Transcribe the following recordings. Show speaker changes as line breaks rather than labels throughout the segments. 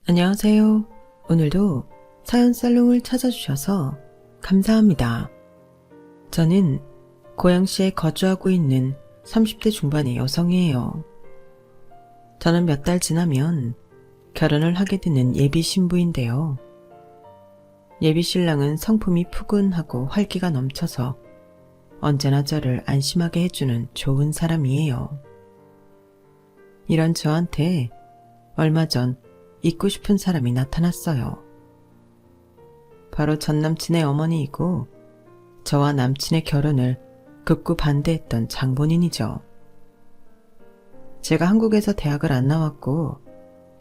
안녕하세요. 오늘도 사연살롱을 찾아주셔서 감사합니다. 저는 고양시에 거주하고 있는 30대 중반의 여성이에요. 저는 몇 달 지나면 결혼을 하게 되는 예비 신부인데요. 예비 신랑은 성품이 푸근하고 활기가 넘쳐서 언제나 저를 안심하게 해주는 좋은 사람이에요. 이런 저한테 얼마 전 잊고 싶은 사람이 나타났어요. 바로 전 남친의 어머니이고 저와 남친의 결혼을 극구 반대했던 장본인이죠. 제가 한국에서 대학을 안 나왔고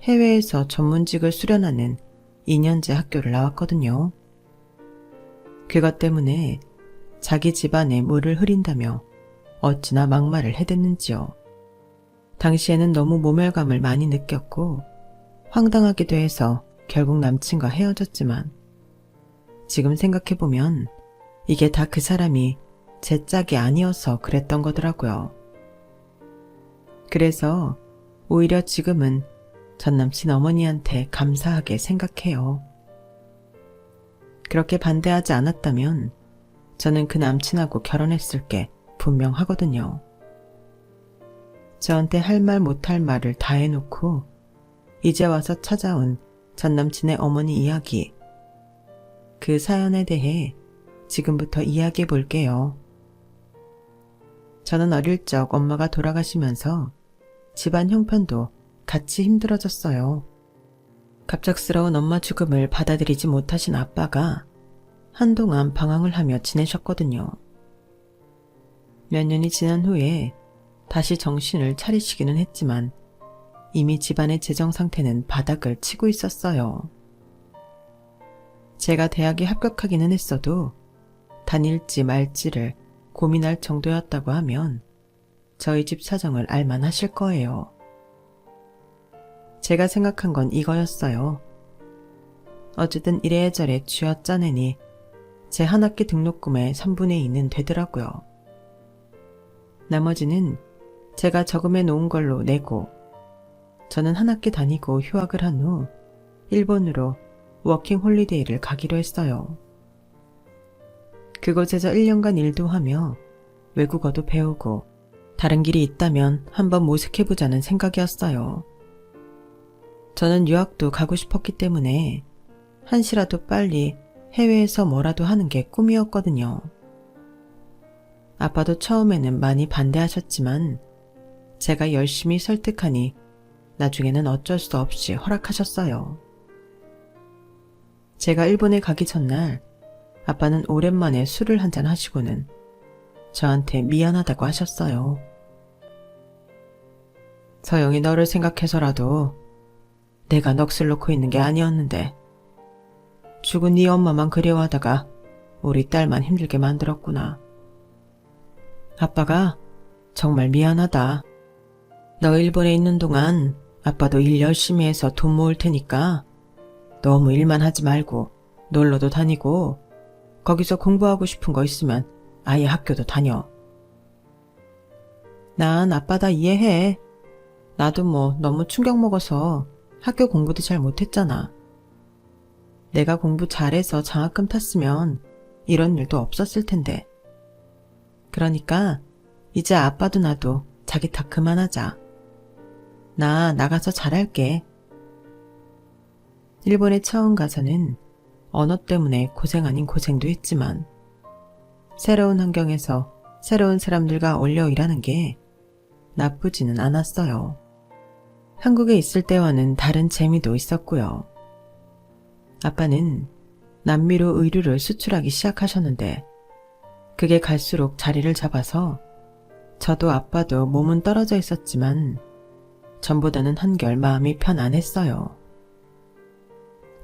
해외에서 전문직을 수련하는 2년제 학교를 나왔거든요. 그것 때문에 자기 집안에 물을 흐린다며 어찌나 막말을 해댔는지요. 당시에는 너무 모멸감을 많이 느꼈고 황당하기도 해서 결국 남친과 헤어졌지만 지금 생각해보면 이게 다 그 사람이 제 짝이 아니어서 그랬던 거더라고요. 그래서 오히려 지금은 전 남친 어머니한테 감사하게 생각해요. 그렇게 반대하지 않았다면 저는 그 남친하고 결혼했을 게 분명하거든요. 저한테 할 말 못할 말을 다 해놓고 이제 와서 찾아온 전 남친의 어머니 이야기, 그 사연에 대해 지금부터 이야기해 볼게요. 저는 어릴 적 엄마가 돌아가시면서 집안 형편도 같이 힘들어졌어요. 갑작스러운 엄마 죽음을 받아들이지 못하신 아빠가 한동안 방황을 하며 지내셨거든요. 몇 년이 지난 후에 다시 정신을 차리시기는 했지만 이미 집안의 재정 상태는 바닥을 치고 있었어요. 제가 대학에 합격하기는 했어도 다닐지 말지를 고민할 정도였다고 하면 저희 집 사정을 알만하실 거예요. 제가 생각한 건 이거였어요. 어쨌든 이래저래 쥐어짜내니 제 한 학기 등록금의 3분의 2는 되더라고요. 나머지는 제가 저금해 놓은 걸로 내고 저는 한 학기 다니고 휴학을 한 후 일본으로 워킹 홀리데이를 가기로 했어요. 그곳에서 1년간 일도 하며 외국어도 배우고 다른 길이 있다면 한번 모색해보자는 생각이었어요. 저는 유학도 가고 싶었기 때문에 한시라도 빨리 해외에서 뭐라도 하는 게 꿈이었거든요. 아빠도 처음에는 많이 반대하셨지만 제가 열심히 설득하니 나중에는 어쩔 수 없이 허락하셨어요. 제가 일본에 가기 전날 아빠는 오랜만에 술을 한잔 하시고는 저한테 미안하다고 하셨어요. 서영이 너를 생각해서라도 내가 넋을 놓고 있는 게 아니었는데 죽은 네 엄마만 그리워하다가 우리 딸만 힘들게 만들었구나. 아빠가 정말 미안하다. 너 일본에 있는 동안 아빠도 일 열심히 해서 돈 모을 테니까 너무 일만 하지 말고 놀러도 다니고 거기서 공부하고 싶은 거 있으면 아예 학교도 다녀. 난 아빠 다 이해해. 나도 뭐 너무 충격 먹어서 학교 공부도 잘 못했잖아. 내가 공부 잘해서 장학금 탔으면 이런 일도 없었을 텐데. 그러니까 이제 아빠도 나도 자기 탓 그만하자. 나 나가서 잘할게. 일본에 처음 가서는 언어 때문에 고생 아닌 고생도 했지만 새로운 환경에서 새로운 사람들과 어울려 일하는 게 나쁘지는 않았어요. 한국에 있을 때와는 다른 재미도 있었고요. 아빠는 남미로 의류를 수출하기 시작하셨는데 그게 갈수록 자리를 잡아서 저도 아빠도 몸은 떨어져 있었지만 전보다는 한결 마음이 편안했어요.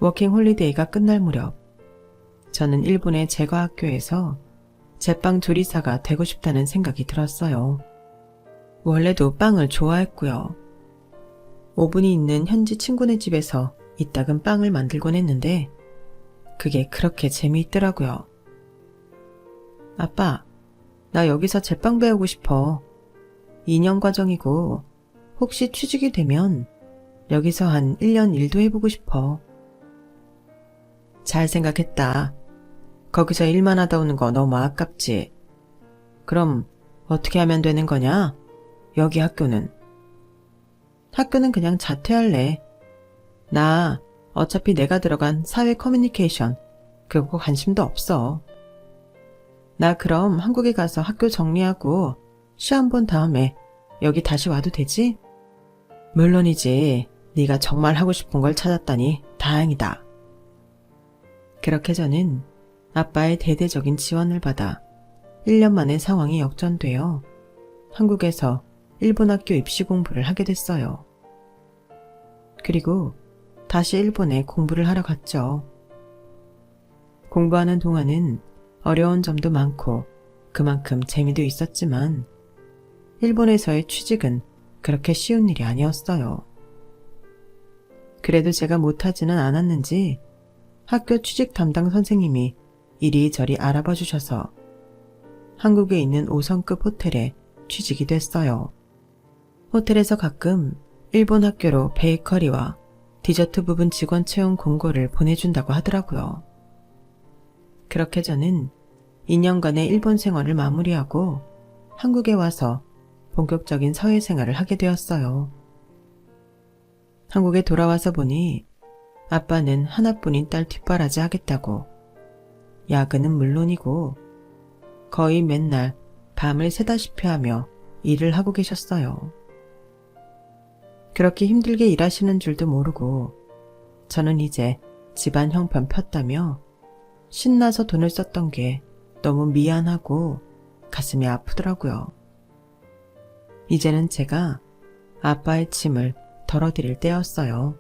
워킹 홀리데이가 끝날 무렵 저는 일본의 제과학교에서 제빵 조리사가 되고 싶다는 생각이 들었어요. 원래도 빵을 좋아했고요. 오븐이 있는 현지 친구네 집에서 이따금 빵을 만들곤 했는데 그게 그렇게 재미있더라고요. 아빠, 나 여기서 제빵 배우고 싶어. 2년 과정이고 혹시 취직이 되면 여기서 한 1년 일도 해보고 싶어. 잘 생각했다. 거기서 일만 하다 오는 거 너무 아깝지. 그럼 어떻게 하면 되는 거냐? 여기 학교는? 학교는 그냥 자퇴할래. 나 어차피 내가 들어간 사회 커뮤니케이션 그거 관심도 없어. 나 그럼 한국에 가서 학교 정리하고 시험 본 다음에 여기 다시 와도 되지? 물론이지. 네가 정말 하고 싶은 걸 찾았다니 다행이다. 그렇게 저는 아빠의 대대적인 지원을 받아 1년 만에 상황이 역전되어 한국에서 일본 학교 입시 공부를 하게 됐어요. 그리고 다시 일본에 공부를 하러 갔죠. 공부하는 동안은 어려운 점도 많고 그만큼 재미도 있었지만 일본에서의 취직은 그렇게 쉬운 일이 아니었어요. 그래도 제가 못하지는 않았는지 학교 취직 담당 선생님이 이리저리 알아봐 주셔서 한국에 있는 5성급 호텔에 취직이 됐어요. 호텔에서 가끔 일본 학교로 베이커리와 디저트 부분 직원 채용 공고를 보내준다고 하더라고요. 그렇게 저는 2년간의 일본 생활을 마무리하고 한국에 와서 본격적인 사회생활을 하게 되었어요. 한국에 돌아와서 보니 아빠는 하나뿐인 딸 뒷바라지 하겠다고 야근은 물론이고 거의 맨날 밤을 새다시피 하며 일을 하고 계셨어요. 그렇게 힘들게 일하시는 줄도 모르고 저는 이제 집안 형편 폈다며 신나서 돈을 썼던 게 너무 미안하고 가슴이 아프더라고요. 이제는 제가 아빠의 짐을 덜어드릴 때였어요.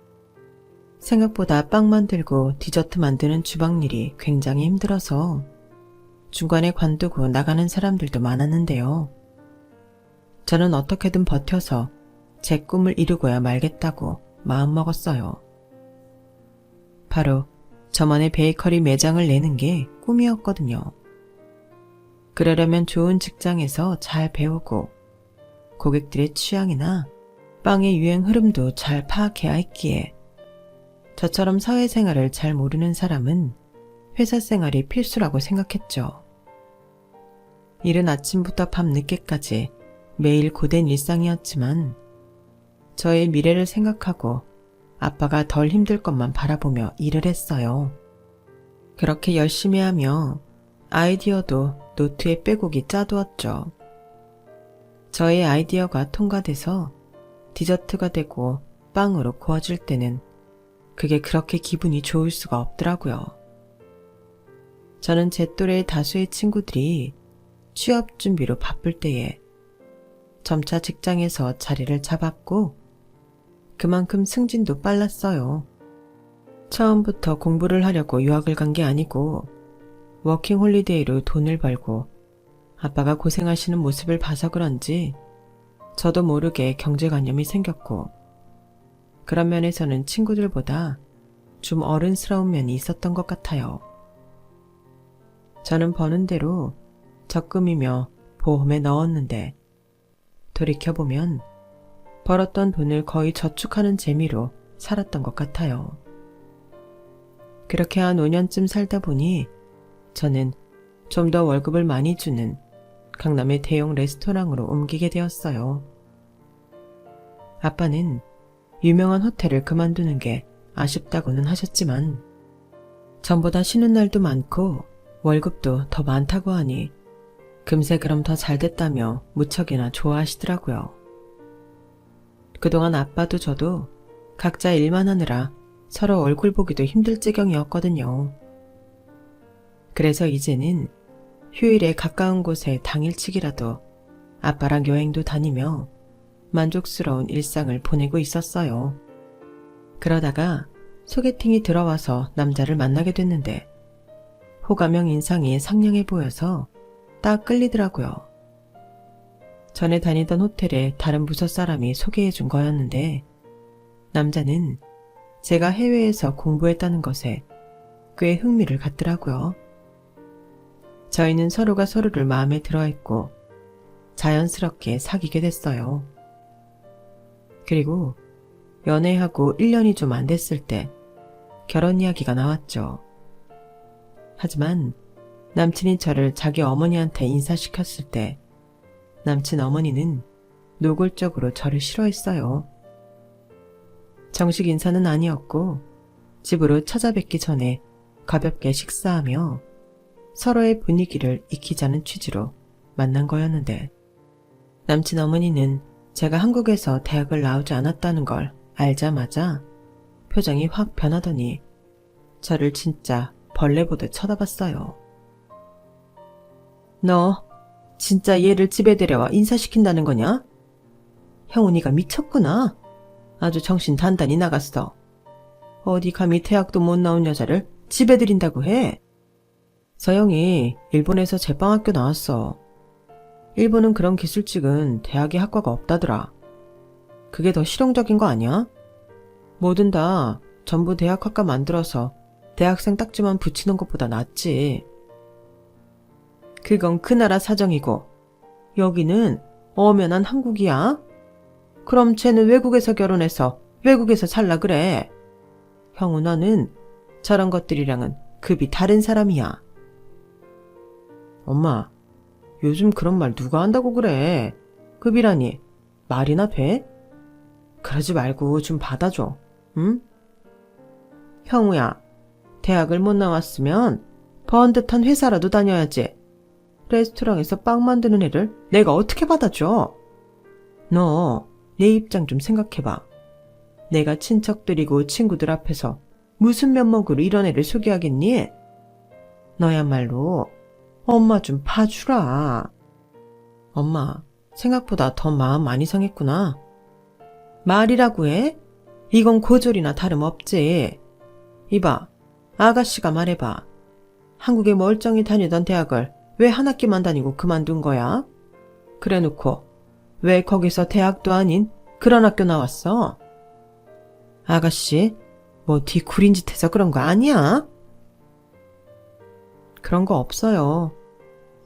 생각보다 빵 만들고 디저트 만드는 주방일이 굉장히 힘들어서 중간에 관두고 나가는 사람들도 많았는데요. 저는 어떻게든 버텨서 제 꿈을 이루고야 말겠다고 마음먹었어요. 바로 저만의 베이커리 매장을 내는 게 꿈이었거든요. 그러려면 좋은 직장에서 잘 배우고 고객들의 취향이나 빵의 유행 흐름도 잘 파악해야 했기에 저처럼 사회생활을 잘 모르는 사람은 회사 생활이 필수라고 생각했죠. 이른 아침부터 밤 늦게까지 매일 고된 일상이었지만 저의 미래를 생각하고 아빠가 덜 힘들 것만 바라보며 일을 했어요. 그렇게 열심히 하며 아이디어도 노트에 빼곡히 짜두었죠. 저의 아이디어가 통과돼서 디저트가 되고 빵으로 구워질 때는 그게 그렇게 기분이 좋을 수가 없더라고요. 저는 제 또래의 다수의 친구들이 취업 준비로 바쁠 때에 점차 직장에서 자리를 잡았고 그만큼 승진도 빨랐어요. 처음부터 공부를 하려고 유학을 간 게 아니고 워킹 홀리데이로 돈을 벌고 아빠가 고생하시는 모습을 봐서 그런지 저도 모르게 경제관념이 생겼고 그런 면에서는 친구들보다 좀 어른스러운 면이 있었던 것 같아요. 저는 버는 대로 적금이며 보험에 넣었는데 돌이켜보면 벌었던 돈을 거의 저축하는 재미로 살았던 것 같아요. 그렇게 한 5년쯤 살다 보니 저는 좀 더 월급을 많이 주는 강남의 대형 레스토랑으로 옮기게 되었어요. 아빠는 유명한 호텔을 그만두는 게 아쉽다고는 하셨지만 전보다 쉬는 날도 많고 월급도 더 많다고 하니 금세 그럼 더 잘됐다며 무척이나 좋아하시더라고요. 그동안 아빠도 저도 각자 일만 하느라 서로 얼굴 보기도 힘들 지경이었거든요. 그래서 이제는 휴일에 가까운 곳에 당일치기라도 아빠랑 여행도 다니며 만족스러운 일상을 보내고 있었어요. 그러다가 소개팅이 들어와서 남자를 만나게 됐는데 호감형 인상이 상냥해 보여서 딱 끌리더라고요. 전에 다니던 호텔에 다른 부서 사람이 소개해 준 거였는데 남자는 제가 해외에서 공부했다는 것에 꽤 흥미를 갖더라고요. 저희는 서로가 서로를 마음에 들어했고 자연스럽게 사귀게 됐어요. 그리고 연애하고 1년이 좀 안 됐을 때 결혼 이야기가 나왔죠. 하지만 남친이 저를 자기 어머니한테 인사시켰을 때 남친 어머니는 노골적으로 저를 싫어했어요. 정식 인사는 아니었고 집으로 찾아뵙기 전에 가볍게 식사하며 서로의 분위기를 익히자는 취지로 만난 거였는데 남친 어머니는 제가 한국에서 대학을 나오지 않았다는 걸 알자마자 표정이 확 변하더니 저를 진짜 벌레 보듯 쳐다봤어요. 너 진짜 얘를 집에 데려와 인사시킨다는 거냐? 형훈이가 미쳤구나. 아주 정신 단단히 나갔어. 어디 감히 대학도 못 나온 여자를 집에 들인다고 해? 서영이 일본에서 제빵학교 나왔어. 일본은 그런 기술직은 대학에 학과가 없다더라. 그게 더 실용적인 거 아니야? 뭐든 다 전부 대학 학과 만들어서 대학생 딱지만 붙이는 것보다 낫지. 그건 그 나라 사정이고 여기는 엄연한 한국이야? 그럼 쟤는 외국에서 결혼해서 외국에서 살라 그래. 형은아는 저런 것들이랑은 급이 다른 사람이야. 엄마, 요즘 그런 말 누가 한다고 그래. 급이라니 말이나 돼? 그러지 말고 좀 받아줘. 응? 형우야, 대학을 못 나왔으면 번듯한 회사라도 다녀야지. 레스토랑에서 빵 만드는 애를 내가 어떻게 받아줘? 너 내 입장 좀 생각해봐. 내가 친척들이고 친구들 앞에서 무슨 면목으로 이런 애를 소개하겠니? 너야말로 엄마 좀 봐주라. 엄마, 생각보다 더 마음 많이 상했구나. 말이라고 해? 이건 고졸이나 다름없지. 이봐, 아가씨가 말해봐. 한국에 멀쩡히 다니던 대학을 왜 한 학기만 다니고 그만둔 거야? 그래놓고 왜 거기서 대학도 아닌 그런 학교 나왔어? 아가씨, 뭐 뒤구린 짓 해서 그런 거 아니야? 그런 거 없어요.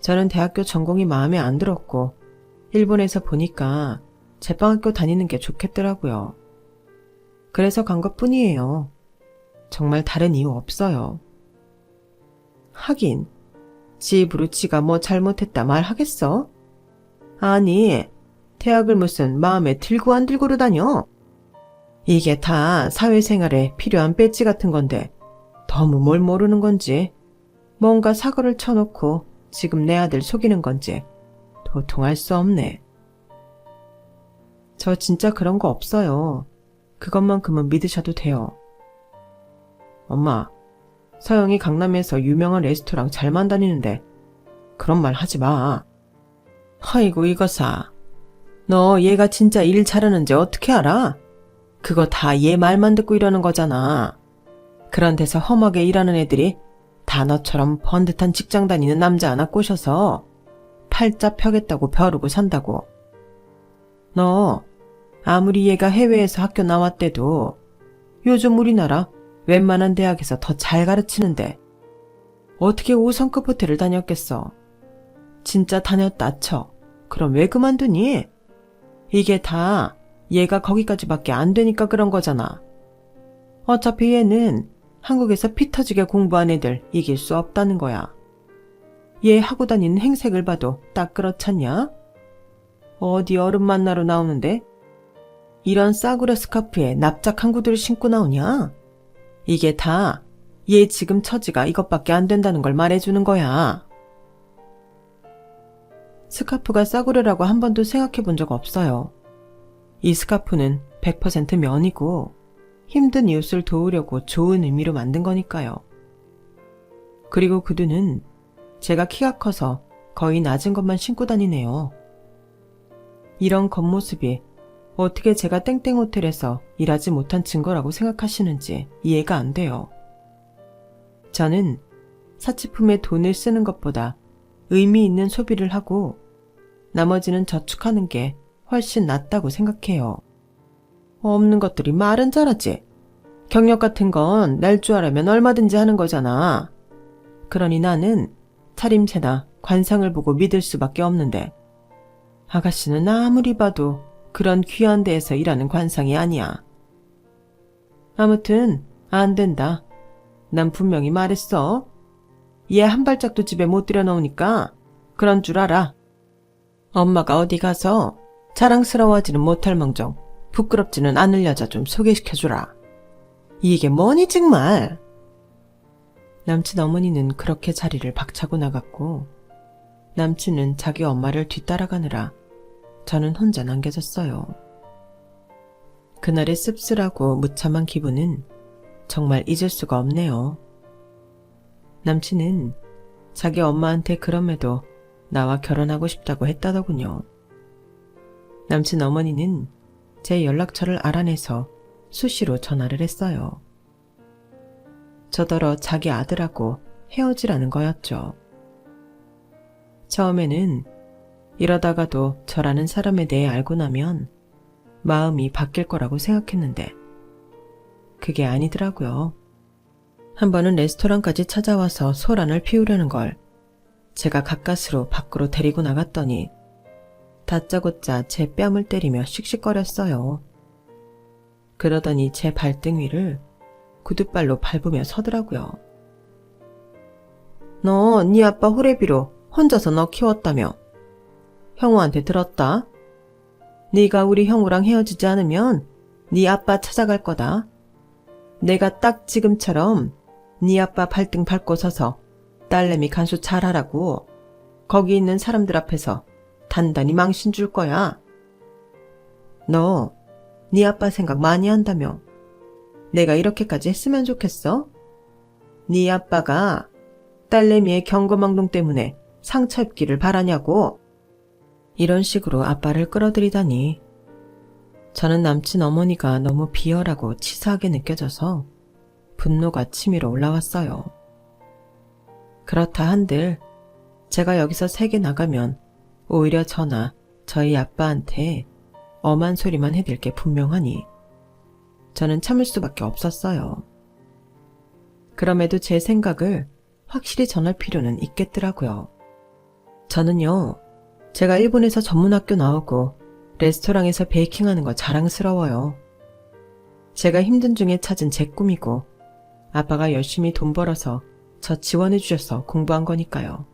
저는 대학교 전공이 마음에 안 들었고 일본에서 보니까 제빵학교 다니는 게 좋겠더라고요. 그래서 간 것뿐이에요. 정말 다른 이유 없어요. 하긴 지 입으로 지가 뭐 잘못했다 말하겠어? 아니, 대학을 무슨 마음에 들고 안 들고로 다녀? 이게 다 사회생활에 필요한 배지 같은 건데 너무 뭘 모르는 건지 뭔가 사고를 쳐놓고 지금 내 아들 속이는 건지 도통할 수 없네. 저 진짜 그런 거 없어요. 그것만큼은 믿으셔도 돼요. 엄마, 서영이 강남에서 유명한 레스토랑 잘만 다니는데 그런 말 하지 마. 아이고 이거사. 너 얘가 진짜 일 잘하는지 어떻게 알아? 그거 다 얘 말만 듣고 이러는 거잖아. 그런 데서 험하게 일하는 애들이 다 너처럼 번듯한 직장 다니는 남자 하나 꼬셔서 팔자 펴겠다고 벼르고 산다고. 너 아무리 얘가 해외에서 학교 나왔대도 요즘 우리나라 웬만한 대학에서 더 잘 가르치는데 어떻게 5성급 호텔을 다녔겠어. 진짜 다녔다 쳐. 그럼 왜 그만두니? 이게 다 얘가 거기까지밖에 안 되니까 그런 거잖아. 어차피 얘는 한국에서 피 터지게 공부한 애들 이길 수 없다는 거야. 얘 하고 다니는 행색을 봐도 딱 그렇잖냐? 어디 어른 만나러 나오는데 이런 싸구려 스카프에 납작 항구들을 신고 나오냐? 이게 다 얘 지금 처지가 이것밖에 안 된다는 걸 말해주는 거야. 스카프가 싸구려라고 한 번도 생각해 본 적 없어요. 이 스카프는 100% 면이고 힘든 이웃을 도우려고 좋은 의미로 만든 거니까요. 그리고 구두는 제가 키가 커서 거의 낮은 것만 신고 다니네요. 이런 겉모습이 어떻게 제가 땡땡 호텔에서 일하지 못한 증거라고 생각하시는지 이해가 안 돼요. 저는 사치품에 돈을 쓰는 것보다 의미 있는 소비를 하고 나머지는 저축하는 게 훨씬 낫다고 생각해요. 없는 것들이 말은 잘하지. 경력 같은 건 낼 줄 알면 얼마든지 하는 거잖아. 그러니 나는 차림새나 관상을 보고 믿을 수밖에 없는데 아가씨는 아무리 봐도 그런 귀한 데에서 일하는 관상이 아니야. 아무튼 안 된다. 난 분명히 말했어. 얘 한 발짝도 집에 못 들여놓으니까 그런 줄 알아. 엄마가 어디 가서 자랑스러워하지는 못할 망정 부끄럽지는 않을 여자 좀 소개시켜주라. 이게 뭐니 정말. 남친 어머니는 그렇게 자리를 박차고 나갔고 남친은 자기 엄마를 뒤따라가느라 저는 혼자 남겨졌어요. 그날의 씁쓸하고 무참한 기분은 정말 잊을 수가 없네요. 남친은 자기 엄마한테 그럼에도 나와 결혼하고 싶다고 했다더군요. 남친 어머니는 제 연락처를 알아내서 수시로 전화를 했어요. 저더러 자기 아들하고 헤어지라는 거였죠. 처음에는 이러다가도 저라는 사람에 대해 알고 나면 마음이 바뀔 거라고 생각했는데 그게 아니더라고요. 한 번은 레스토랑까지 찾아와서 소란을 피우려는 걸 제가 가까스로 밖으로 데리고 나갔더니 다짜고짜 제 뺨을 때리며 씩씩거렸어요. 그러더니 제 발등 위를 구둣발로 밟으며 서더라고요. 너 네 아빠 호래비로 혼자서 너 키웠다며. 형우한테 들었다. 네가 우리 형우랑 헤어지지 않으면 네 아빠 찾아갈 거다. 내가 딱 지금처럼 네 아빠 발등 밟고 서서 딸내미 간수 잘하라고 거기 있는 사람들 앞에서 단단히 망신 줄 거야. 너 네 아빠 생각 많이 한다며. 내가 이렇게까지 했으면 좋겠어? 네 아빠가 딸내미의 경거망동 때문에 상처 입기를 바라냐고. 이런 식으로 아빠를 끌어들이다니. 저는 남친 어머니가 너무 비열하고 치사하게 느껴져서 분노가 치밀어 올라왔어요. 그렇다 한들 제가 여기서 세게 나가면 오히려 저나 저희 아빠한테 엄한 소리만 해댈 게 분명하니 저는 참을 수밖에 없었어요. 그럼에도 제 생각을 확실히 전할 필요는 있겠더라고요. 저는요, 제가 일본에서 전문학교 나오고 레스토랑에서 베이킹하는 거 자랑스러워요. 제가 힘든 중에 찾은 제 꿈이고 아빠가 열심히 돈 벌어서 저 지원해 주셔서 공부한 거니까요.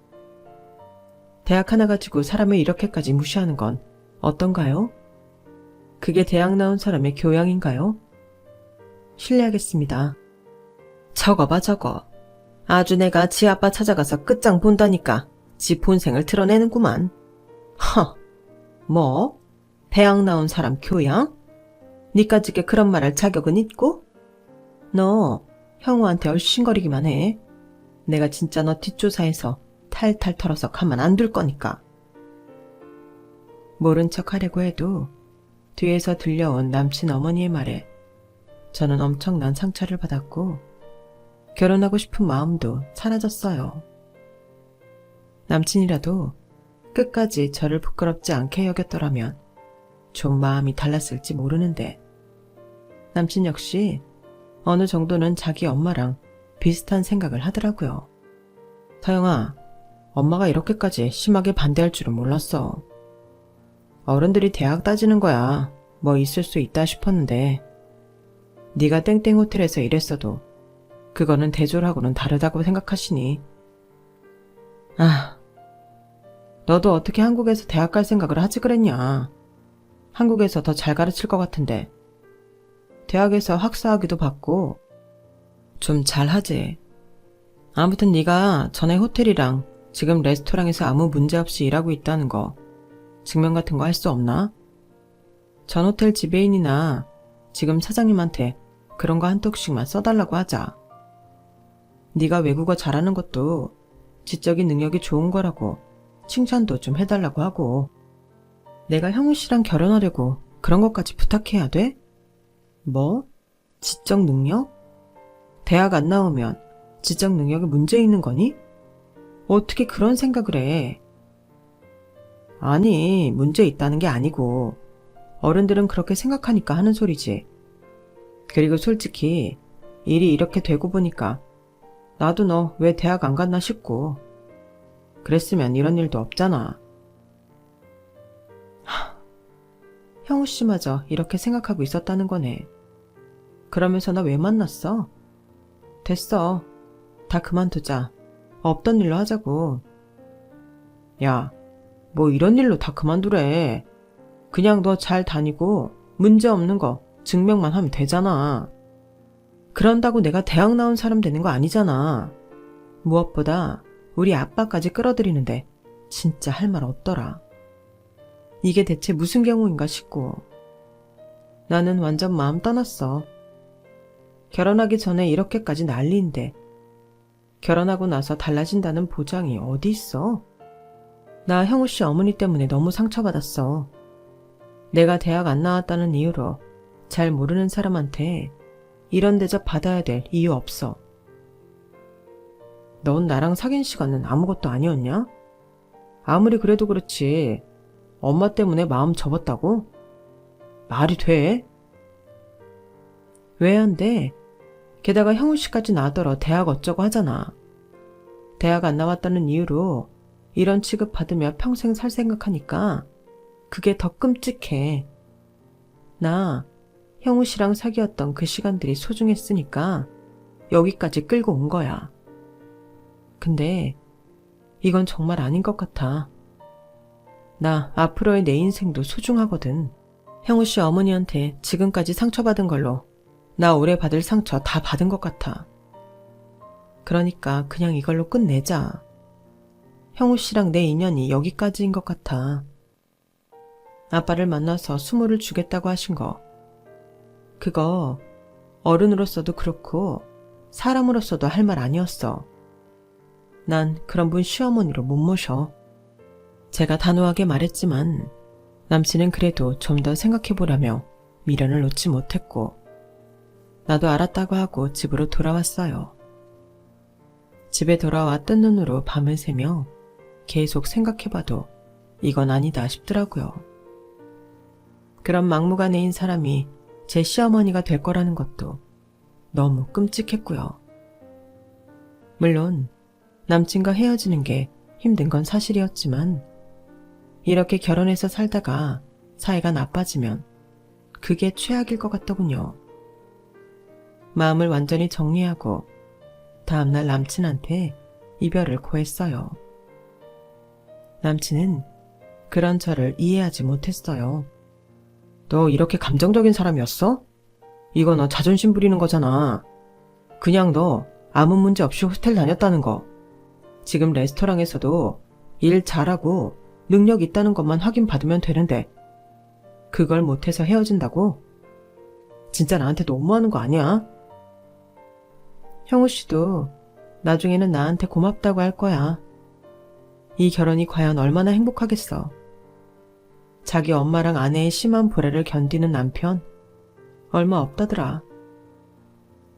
대학 하나 가지고 사람을 이렇게까지 무시하는 건 어떤가요? 그게 대학 나온 사람의 교양인가요? 실례하겠습니다. 저거 봐 저거. 아주 내가 지 아빠 찾아가서 끝장 본다니까 지 본생을 드러내는구만. 허, 뭐? 대학 나온 사람 교양? 니까짓게 그런 말 할 자격은 있고? 너 형우한테 얼씬거리기만 해. 내가 진짜 너 뒷조사해서 탈탈 털어서 가만 안 둘 거니까. 모른 척 하려고 해도 뒤에서 들려온 남친 어머니의 말에 저는 엄청난 상처를 받았고 결혼하고 싶은 마음도 사라졌어요. 남친이라도 끝까지 저를 부끄럽지 않게 여겼더라면 좀 마음이 달랐을지 모르는데 남친 역시 어느 정도는 자기 엄마랑 비슷한 생각을 하더라고요. 서영아, 엄마가 이렇게까지 심하게 반대할 줄은 몰랐어. 어른들이 대학 따지는 거야 뭐 있을 수 있다 싶었는데 네가 땡땡 호텔에서 일했어도 그거는 대졸하고는 다르다고 생각하시니. 아, 너도 어떻게 한국에서 대학 갈 생각을 하지 그랬냐. 한국에서 더 잘 가르칠 것 같은데. 대학에서 학사학위도 받고 좀 잘하지. 아무튼 네가 전에 호텔이랑 지금 레스토랑에서 아무 문제 없이 일하고 있다는 거 증명 같은 거 할 수 없나? 전 호텔 지배인이나 지금 사장님한테 그런 거 한 톡씩만 써달라고 하자. 네가 외국어 잘하는 것도 지적인 능력이 좋은 거라고 칭찬도 좀 해달라고 하고. 내가 형우 씨랑 결혼하려고 그런 것까지 부탁해야 돼? 뭐? 지적 능력? 대학 안 나오면 지적 능력에 문제 있는 거니? 어떻게 그런 생각을 해? 아니, 문제 있다는 게 아니고 어른들은 그렇게 생각하니까 하는 소리지. 그리고 솔직히 일이 이렇게 되고 보니까 나도 너 왜 대학 안 갔나 싶고. 그랬으면 이런 일도 없잖아. 형우 씨마저 이렇게 생각하고 있었다는 거네. 그러면서 나 왜 만났어? 됐어. 다 그만두자. 없던 일로 하자고. 야, 뭐 이런 일로 다 그만두래. 그냥 너 잘 다니고 문제 없는 거 증명만 하면 되잖아. 그런다고 내가 대학 나온 사람 되는 거 아니잖아. 무엇보다 우리 아빠까지 끌어들이는데 진짜 할 말 없더라. 이게 대체 무슨 경우인가 싶고. 나는 완전 마음 떠났어. 결혼하기 전에 이렇게까지 난리인데 결혼하고 나서 달라진다는 보장이 어디 있어? 나 형우씨 어머니 때문에 너무 상처받았어. 내가 대학 안 나왔다는 이유로 잘 모르는 사람한테 이런 대접 받아야 될 이유 없어. 넌 나랑 사귄 시간은 아무것도 아니었냐? 아무리 그래도 그렇지 엄마 때문에 마음 접었다고? 말이 돼? 왜 안 돼? 게다가 형우씨까지 나더러 대학 어쩌고 하잖아. 대학 안 나왔다는 이유로 이런 취급 받으며 평생 살 생각하니까 그게 더 끔찍해. 나 형우씨랑 사귀었던 그 시간들이 소중했으니까 여기까지 끌고 온 거야. 근데 이건 정말 아닌 것 같아. 나 앞으로의 내 인생도 소중하거든. 형우씨 어머니한테 지금까지 상처받은 걸로 나 올해 받을 상처 다 받은 것 같아. 그러니까 그냥 이걸로 끝내자. 형우씨랑 내 인연이 여기까지인 것 같아. 아빠를 만나서 수모를 주겠다고 하신 거. 그거 어른으로서도 그렇고 사람으로서도 할 말 아니었어. 난 그런 분 시어머니로 못 모셔. 제가 단호하게 말했지만 남친은 그래도 좀 더 생각해보라며 미련을 놓지 못했고 나도 알았다고 하고 집으로 돌아왔어요. 집에 돌아와 뜬 눈으로 밤을 새며 계속 생각해봐도 이건 아니다 싶더라고요. 그런 막무가내인 사람이 제 시어머니가 될 거라는 것도 너무 끔찍했고요. 물론 남친과 헤어지는 게 힘든 건 사실이었지만 이렇게 결혼해서 살다가 사이가 나빠지면 그게 최악일 것 같더군요. 마음을 완전히 정리하고 다음날 남친한테 이별을 고했어요. 남친은 그런 저를 이해하지 못했어요. 너 이렇게 감정적인 사람이었어? 이거 너 자존심 부리는 거잖아. 그냥 너 아무 문제 없이 호스텔 다녔다는 거. 지금 레스토랑에서도 일 잘하고 능력 있다는 것만 확인받으면 되는데 그걸 못해서 헤어진다고? 진짜 나한테 너무하는 거 아니야? 형우씨도 나중에는 나한테 고맙다고 할 거야. 이 결혼이 과연 얼마나 행복하겠어. 자기 엄마랑 아내의 심한 불화를 견디는 남편 얼마 없다더라.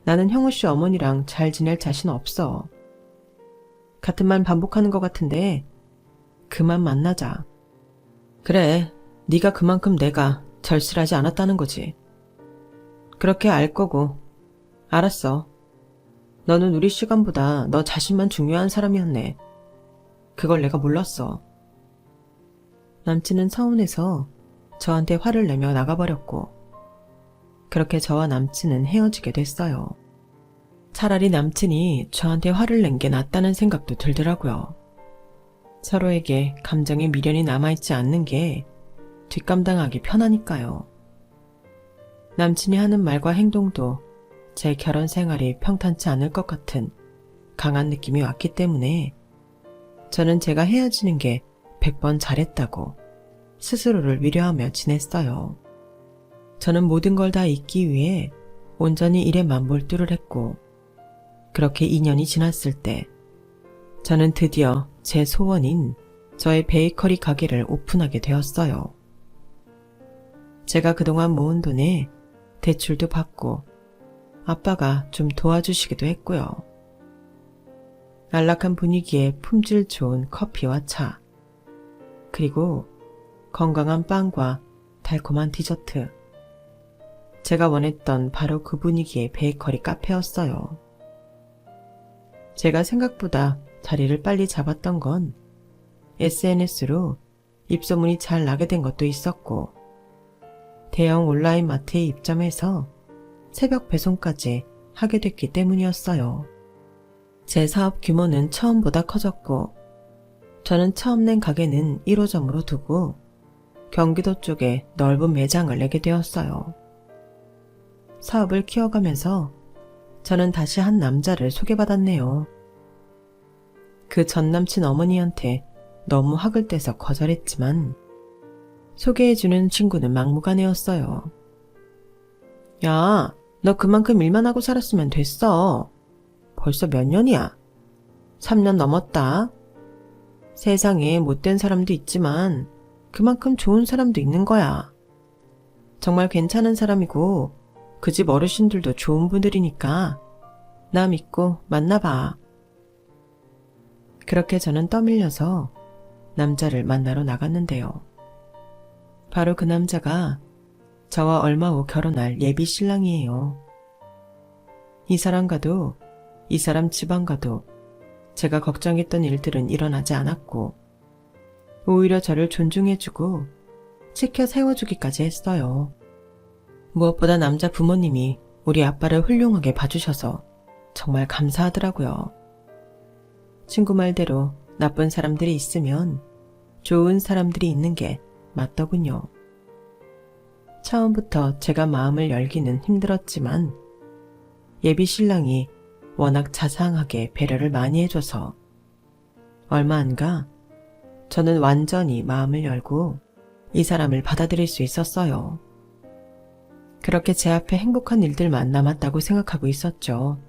나는 형우씨 어머니랑 잘 지낼 자신 없어. 같은 말 반복하는 것 같은데 그만 만나자. 그래, 네가 그만큼 내가 절실하지 않았다는 거지. 그렇게 알 거고. 알았어. 너는 우리 시간보다 너 자신만 중요한 사람이었네. 그걸 내가 몰랐어. 남친은 서운해서 저한테 화를 내며 나가버렸고 그렇게 저와 남친은 헤어지게 됐어요. 차라리 남친이 저한테 화를 낸 게 낫다는 생각도 들더라고요. 서로에게 감정의 미련이 남아있지 않는 게 뒷감당하기 편하니까요. 남친이 하는 말과 행동도 제 결혼 생활이 평탄치 않을 것 같은 강한 느낌이 왔기 때문에 저는 제가 헤어지는 게 100번 잘했다고 스스로를 위로하며 지냈어요. 저는 모든 걸 다 잊기 위해 온전히 일에만 몰두를 했고 그렇게 2년이 지났을 때 저는 드디어 제 소원인 저의 베이커리 가게를 오픈하게 되었어요. 제가 그동안 모은 돈에 대출도 받고 아빠가 좀 도와주시기도 했고요. 안락한 분위기에 품질 좋은 커피와 차, 그리고 건강한 빵과 달콤한 디저트. 제가 원했던 바로 그 분위기의 베이커리 카페였어요. 제가 생각보다 자리를 빨리 잡았던 건 SNS로 입소문이 잘 나게 된 것도 있었고 대형 온라인 마트에 입점해서 새벽 배송까지 하게 됐기 때문이었어요. 제 사업 규모는 처음보다 커졌고 저는 처음 낸 가게는 1호점으로 두고 경기도 쪽에 넓은 매장을 내게 되었어요. 사업을 키워가면서 저는 다시 한 남자를 소개받았네요. 그 전 남친 어머니한테 너무 학을 떼서 거절했지만 소개해주는 친구는 막무가내였어요. 야, 너 그만큼 일만 하고 살았으면 됐어. 벌써 몇 년이야? 3년 넘었다. 세상에 못된 사람도 있지만 그만큼 좋은 사람도 있는 거야. 정말 괜찮은 사람이고 그 집 어르신들도 좋은 분들이니까 나 믿고 만나봐. 그렇게 저는 떠밀려서 남자를 만나러 나갔는데요. 바로 그 남자가 저와 얼마 후 결혼할 예비 신랑이에요. 이 사람과도 이 사람 집안과도 제가 걱정했던 일들은 일어나지 않았고 오히려 저를 존중해주고 지켜 세워주기까지 했어요. 무엇보다 남자 부모님이 우리 아빠를 훌륭하게 봐주셔서 정말 감사하더라고요. 친구 말대로 나쁜 사람들이 있으면 좋은 사람들이 있는 게 맞더군요. 처음부터 제가 마음을 열기는 힘들었지만 예비 신랑이 워낙 자상하게 배려를 많이 해줘서 얼마 안 가 저는 완전히 마음을 열고 이 사람을 받아들일 수 있었어요. 그렇게 제 앞에 행복한 일들만 남았다고 생각하고 있었죠.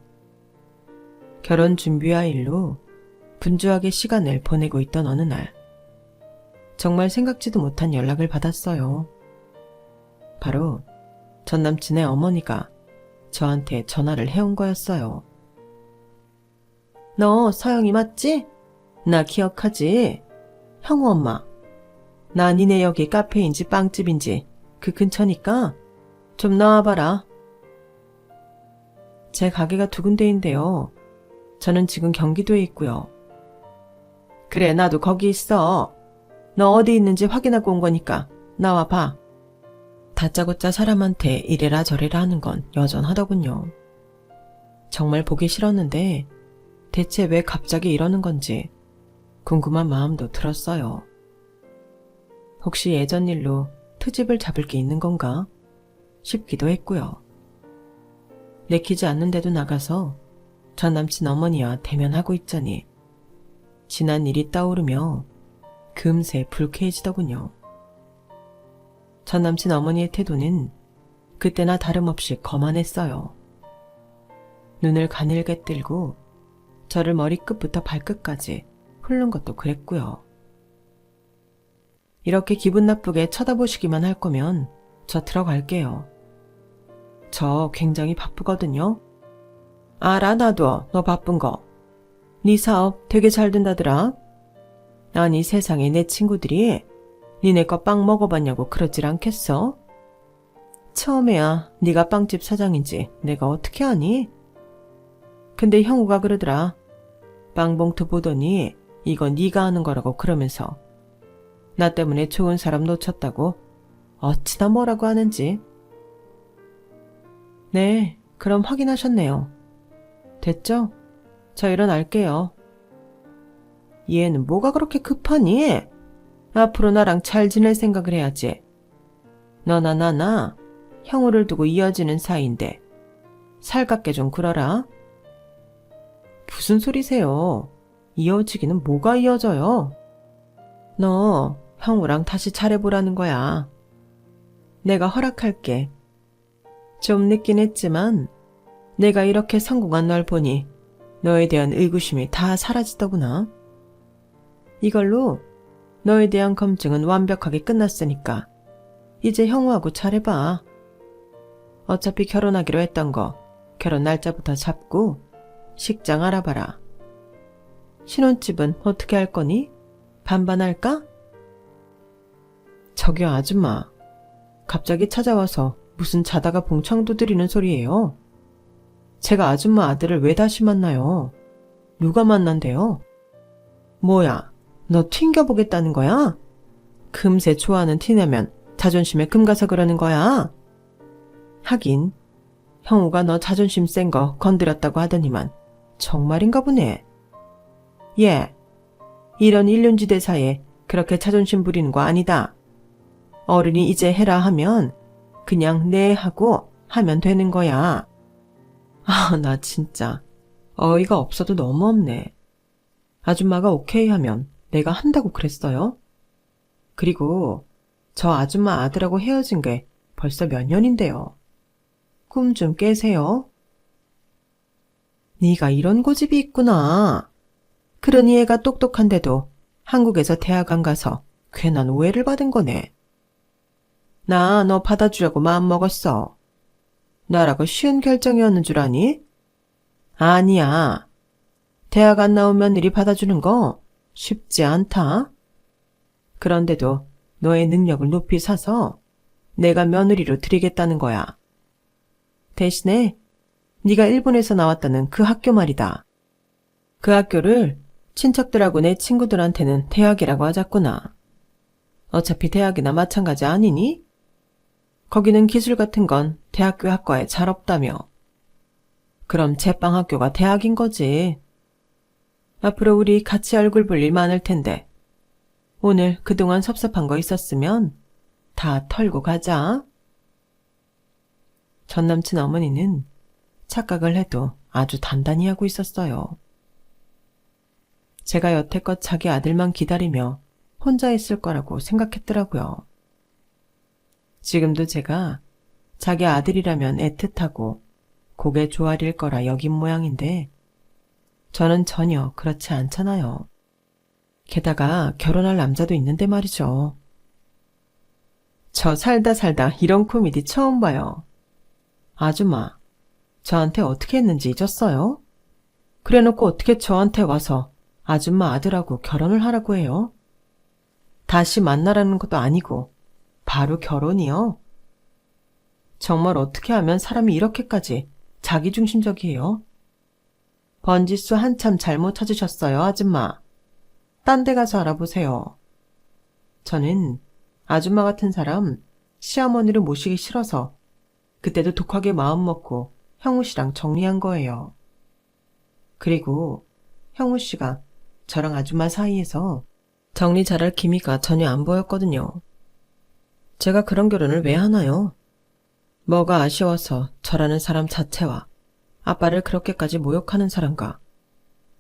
결혼 준비와 일로 분주하게 시간을 보내고 있던 어느 날 정말 생각지도 못한 연락을 받았어요. 바로 전 남친의 어머니가 저한테 전화를 해온 거였어요. 너 서영이 맞지? 나 기억하지? 형우 엄마. 나 니네 여기 카페인지 빵집인지 그 근처니까 좀 나와봐라. 제 가게가 두 군데인데요. 저는 지금 경기도에 있고요. 그래, 나도 거기 있어. 너 어디 있는지 확인하고 온 거니까 나와봐. 다짜고짜 사람한테 이래라 저래라 하는 건 여전하더군요. 정말 보기 싫었는데 대체 왜 갑자기 이러는 건지 궁금한 마음도 들었어요. 혹시 예전 일로 트집을 잡을 게 있는 건가 싶기도 했고요. 내키지 않는데도 나가서 전 남친 어머니와 대면하고 있자니 지난 일이 떠오르며 금세 불쾌해지더군요. 전 남친 어머니의 태도는 그때나 다름없이 거만했어요. 눈을 가늘게 뜰고 저를 머리끝부터 발끝까지 훑는 것도 그랬고요. 이렇게 기분 나쁘게 쳐다보시기만 할 거면 저 들어갈게요. 저 굉장히 바쁘거든요. 알아, 나도 너 바쁜 거. 네 사업 되게 잘 된다더라. 아니 세상에 내 친구들이 니네 거 빵 먹어봤냐고 그러질 않겠어? 처음에야 네가 빵집 사장인지 내가 어떻게 아니? 근데 형우가 그러더라. 빵봉투 보더니 이거 네가 하는 거라고 그러면서 나 때문에 좋은 사람 놓쳤다고 어찌나 뭐라고 하는지. 네, 그럼 확인하셨네요. 됐죠? 저 일어날게요. 얘는 뭐가 그렇게 급하니? 앞으로 나랑 잘 지낼 생각을 해야지. 너나 나나 형우를 두고 이어지는 사이인데 살갑게 좀 굴어라. 무슨 소리세요? 이어지기는 뭐가 이어져요? 너 형우랑 다시 잘해보라는 거야. 내가 허락할게. 좀 늦긴 했지만 내가 이렇게 성공한 널 보니 너에 대한 의구심이 다 사라지더구나. 이걸로 너에 대한 검증은 완벽하게 끝났으니까 이제 형우하고 잘해봐. 어차피 결혼하기로 했던 거 결혼 날짜부터 잡고 식장 알아봐라. 신혼집은 어떻게 할 거니? 반반할까? 저기요 아줌마. 갑자기 찾아와서 무슨 자다가 봉창 두드리는 소리예요. 제가 아줌마 아들을 왜 다시 만나요? 누가 만난대요? 뭐야, 너 튕겨보겠다는 거야? 금세 좋아하는 티내면 자존심에 금 가서 그러는 거야? 하긴 형우가 너 자존심 센 거 건드렸다고 하더니만 정말인가 보네. 얘, 이런 일륜지대사에 그렇게 자존심 부리는 거 아니다. 어른이 이제 해라 하면 그냥 네 하고 하면 되는 거야. 아, 나 진짜 어이가 없어도 너무 없네. 아줌마가 오케이 하면 내가 한다고 그랬어요? 그리고 저 아줌마 아들하고 헤어진 게 벌써 몇 년인데요. 꿈 좀 깨세요. 네가 이런 고집이 있구나. 그러니 애가 똑똑한데도 한국에서 대학 안 가서 괜한 오해를 받은 거네. 나 너 받아주려고 마음먹었어. 나라고 쉬운 결정이었는 줄 아니? 아니야. 대학 안 나온 며느리 받아주는 거 쉽지 않다. 그런데도 너의 능력을 높이 사서 내가 며느리로 드리겠다는 거야. 대신에 네가 일본에서 나왔다는 그 학교 말이다. 그 학교를 친척들하고 내 친구들한테는 대학이라고 하자꾸나. 어차피 대학이나 마찬가지 아니니? 거기는 기술 같은 건 대학교 학과에 잘 없다며. 그럼 제빵학교가 대학인 거지. 앞으로 우리 같이 얼굴 볼 일 많을 텐데 오늘 그동안 섭섭한 거 있었으면 다 털고 가자. 전 남친 어머니는 착각을 해도 아주 단단히 하고 있었어요. 제가 여태껏 자기 아들만 기다리며 혼자 있을 거라고 생각했더라고요. 지금도 제가 자기 아들이라면 애틋하고 고개 조아릴 거라 여긴 모양인데 저는 전혀 그렇지 않잖아요. 게다가 결혼할 남자도 있는데 말이죠. 저 살다 이런 코미디 처음 봐요. 아줌마, 저한테 어떻게 했는지 잊었어요? 그래놓고 어떻게 저한테 와서 아줌마 아들하고 결혼을 하라고 해요? 다시 만나라는 것도 아니고 바로 결혼이요? 정말 어떻게 하면 사람이 이렇게까지 자기중심적이에요? 번지수 한참 잘못 찾으셨어요, 아줌마. 딴 데 가서 알아보세요. 저는 아줌마 같은 사람 시어머니를 모시기 싫어서 그때도 독하게 마음먹고 형우 씨랑 정리한 거예요. 그리고 형우 씨가 저랑 아줌마 사이에서 정리 잘할 기미가 전혀 안 보였거든요. 제가 그런 결혼을 왜 하나요? 뭐가 아쉬워서 저라는 사람 자체와 아빠를 그렇게까지 모욕하는 사람과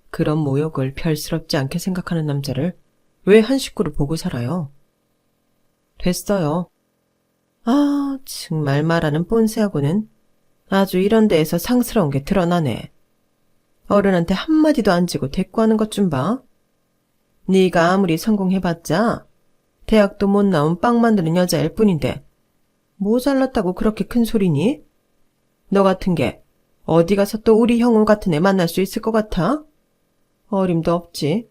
그런 모욕을 별스럽지 않게 생각하는 남자를 왜 한 식구로 보고 살아요? 됐어요. 아, 정말 말하는 꼰세하고는 아주 이런 데에서 상스러운 게 드러나네. 어른한테 한마디도 안 지고 대꾸하는 것 좀 봐. 네가 아무리 성공해봤자 대학도 못 나온 빵 만드는 여자일 뿐인데 뭐 잘났다고 그렇게 큰 소리니? 너 같은 게 어디 가서 또 우리 형우 같은 애 만날 수 있을 것 같아? 어림도 없지.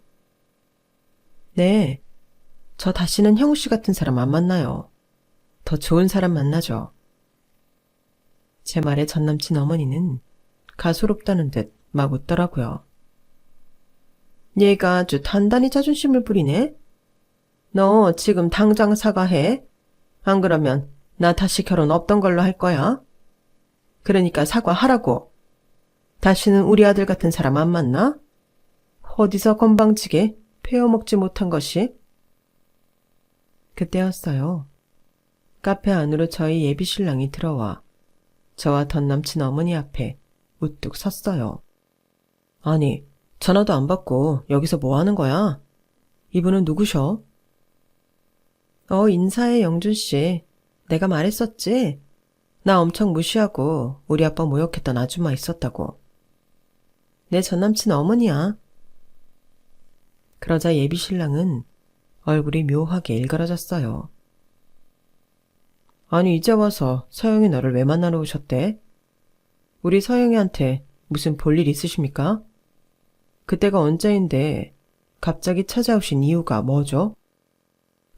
네, 저 다시는 형우 씨 같은 사람 안 만나요. 더 좋은 사람 만나죠. 제 말에 전 남친 어머니는 가소롭다는 듯 막 웃더라고요. 얘가 아주 단단히 자존심을 부리네. 너 지금 당장 사과해. 안 그러면 나 다시 결혼 없던 걸로 할 거야. 그러니까 사과하라고. 다시는 우리 아들 같은 사람 안 만나? 어디서 건방지게 베어먹지 못한 것이? 그때였어요. 카페 안으로 저희 예비 신랑이 들어와 저와 전 남친 어머니 앞에 우뚝 섰어요. 아니, 전화도 안 받고 여기서 뭐 하는 거야? 이분은 누구셔? 인사해, 영준씨. 내가 말했었지? 나 엄청 무시하고 우리 아빠 모욕했던 아줌마 있었다고. 내 전남친 어머니야. 그러자 예비 신랑은 얼굴이 묘하게 일그러졌어요. 아니, 이제 와서 서영이 너를 왜 만나러 오셨대? 우리 서영이한테 무슨 볼일 있으십니까? 그때가 언제인데 갑자기 찾아오신 이유가 뭐죠?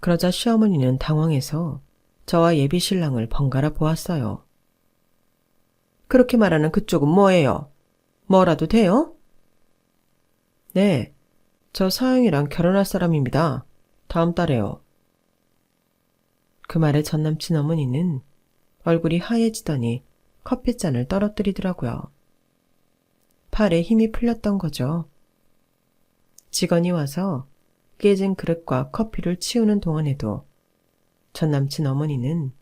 그러자 시어머니는 당황해서 저와 예비 신랑을 번갈아 보았어요. 그렇게 말하는 그쪽은 뭐예요? 뭐라도 돼요? 네, 저 서영이랑 결혼할 사람입니다. 다음 달에요. 그 말에 전 남친 어머니는 얼굴이 하얘지더니 커피잔을 떨어뜨리더라고요. 팔에 힘이 풀렸던 거죠. 직원이 와서 깨진 그릇과 커피를 치우는 동안에도 전 남친 어머니는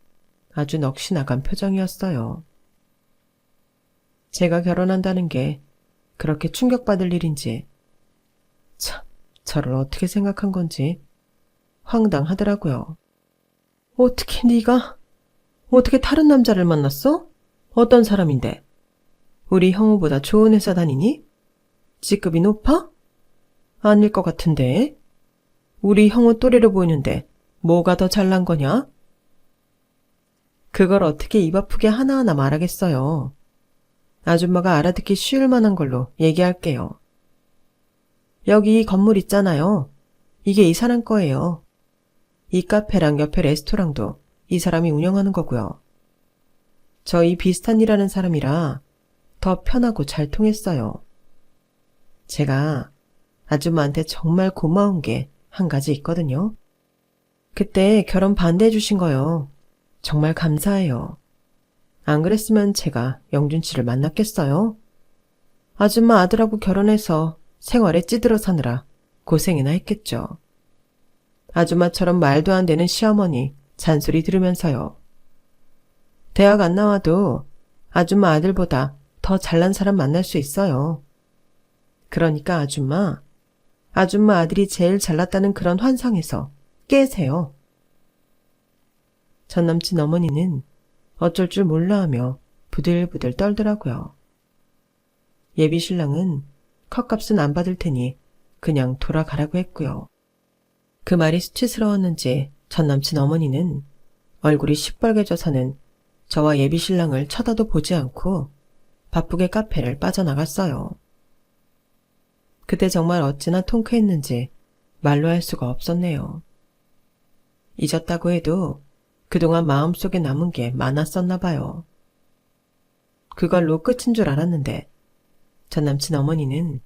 아주 넋이 나간 표정이었어요. 제가 결혼한다는 게 그렇게 충격받을 일인지, 참, 저를 어떻게 생각한 건지 황당하더라고요. 어떻게 네가 어떻게 다른 남자를 만났어? 어떤 사람인데? 우리 형우보다 좋은 회사 다니니? 직급이 높아? 아닐 것 같은데. 우리 형우 또래로 보이는데 뭐가 더 잘난 거냐? 그걸 어떻게 입 아프게 하나하나 말하겠어요. 아줌마가 알아듣기 쉬울 만한 걸로 얘기할게요. 여기 이 건물 있잖아요. 이게 이 사람 거예요. 이 카페랑 옆에 레스토랑도 이 사람이 운영하는 거고요. 저희 비슷한 일 하는 사람이라 더 편하고 잘 통했어요. 제가 아줌마한테 정말 고마운 게 한 가지 있거든요. 그때 결혼 반대해 주신 거요. 정말 감사해요. 안 그랬으면 제가 영준 씨를 만났겠어요? 아줌마 아들하고 결혼해서 생활에 찌들어 사느라 고생이나 했겠죠. 아줌마처럼 말도 안 되는 시어머니 잔소리 들으면서요. 대학 안 나와도 아줌마 아들보다 더 잘난 사람 만날 수 있어요. 그러니까 아줌마 아들이 제일 잘났다는 그런 환상에서 깨세요. 전 남친 어머니는 어쩔 줄 몰라 하며 부들부들 떨더라고요. 예비 신랑은 컵값은 안 받을 테니 그냥 돌아가라고 했고요. 그 말이 수치스러웠는지 전 남친 어머니는 얼굴이 시뻘개져서는 저와 예비 신랑을 쳐다도 보지 않고 바쁘게 카페를 빠져나갔어요. 그때 정말 어찌나 통쾌했는지 말로 할 수가 없었네요. 잊었다고 해도 그동안 마음속에 남은 게 많았었나 봐요. 그걸로 끝인 줄 알았는데 전 남친 어머니는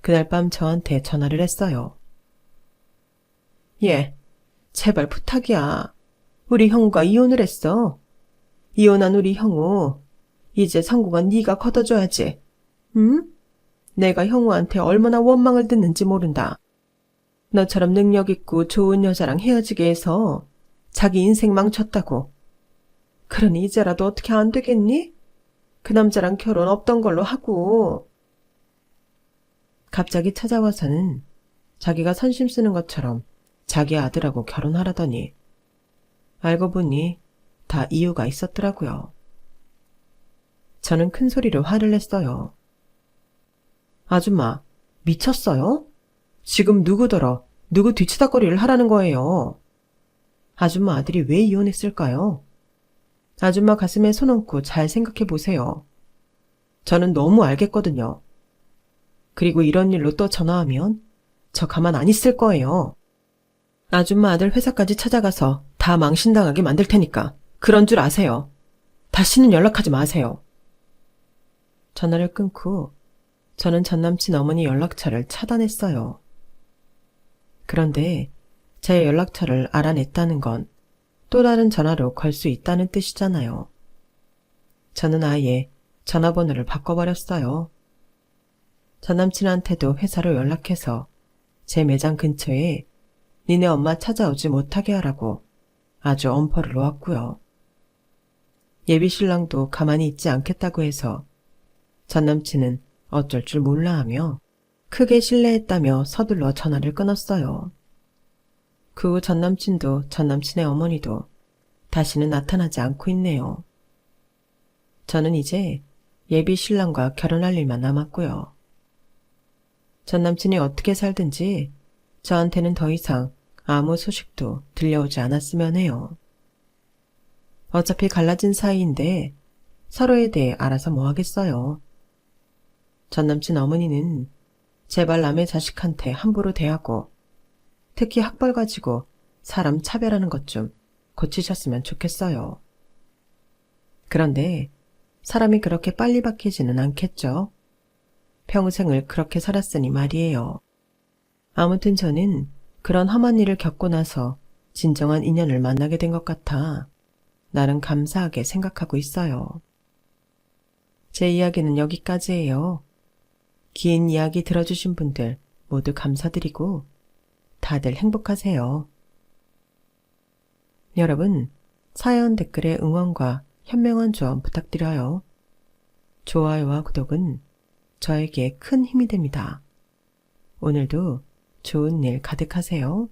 그날 밤 저한테 전화를 했어요. 예, 제발 부탁이야. 우리 형우가 이혼을 했어. 이혼한 우리 형우, 이제 성공한 네가 걷어줘야지. 응? 내가 형우한테 얼마나 원망을 듣는지 모른다. 너처럼 능력 있고 좋은 여자랑 헤어지게 해서 자기 인생 망쳤다고. 그러니 이제라도 어떻게 안 되겠니? 그 남자랑 결혼 없던 걸로 하고. 갑자기 찾아와서는 자기가 선심 쓰는 것처럼 자기 아들하고 결혼하라더니 알고 보니 다 이유가 있었더라고요. 저는 큰 소리로 화를 냈어요. 아줌마, 미쳤어요? 지금 누구 뒤치다거리를 하라는 거예요. 아줌마 아들이 왜 이혼했을까요? 아줌마 가슴에 손 얹고 잘 생각해 보세요. 저는 너무 알겠거든요. 그리고 이런 일로 또 전화하면 저 가만 안 있을 거예요. 아줌마 아들 회사까지 찾아가서 다 망신당하게 만들 테니까 그런 줄 아세요. 다시는 연락하지 마세요. 전화를 끊고 저는 전 남친 어머니 연락처를 차단했어요. 그런데 제 연락처를 알아냈다는 건 또 다른 전화로 걸 수 있다는 뜻이잖아요. 저는 아예 전화번호를 바꿔버렸어요. 전 남친한테도 회사로 연락해서 제 매장 근처에 니네 엄마 찾아오지 못하게 하라고 아주 엄포를 놓았고요. 예비 신랑도 가만히 있지 않겠다고 해서 전 남친은 어쩔 줄 몰라 하며 크게 실례했다며 서둘러 전화를 끊었어요. 그 후 전 남친도 전 남친의 어머니도 다시는 나타나지 않고 있네요. 저는 이제 예비 신랑과 결혼할 일만 남았고요. 전 남친이 어떻게 살든지 저한테는 더 이상 아무 소식도 들려오지 않았으면 해요. 어차피 갈라진 사이인데 서로에 대해 알아서 뭐 하겠어요. 전 남친 어머니는 제발 남의 자식한테 함부로 대하고 특히 학벌 가지고 사람 차별하는 것 좀 고치셨으면 좋겠어요. 그런데 사람이 그렇게 빨리 바뀌지는 않겠죠. 평생을 그렇게 살았으니 말이에요. 아무튼 저는 그런 험한 일을 겪고 나서 진정한 인연을 만나게 된 것 같아 나름 감사하게 생각하고 있어요. 제 이야기는 여기까지예요. 긴 이야기 들어주신 분들 모두 감사드리고 다들 행복하세요. 여러분, 사연 댓글에 응원과 현명한 조언 부탁드려요. 좋아요와 구독은 저에게 큰 힘이 됩니다. 오늘도 좋은 일 가득하세요.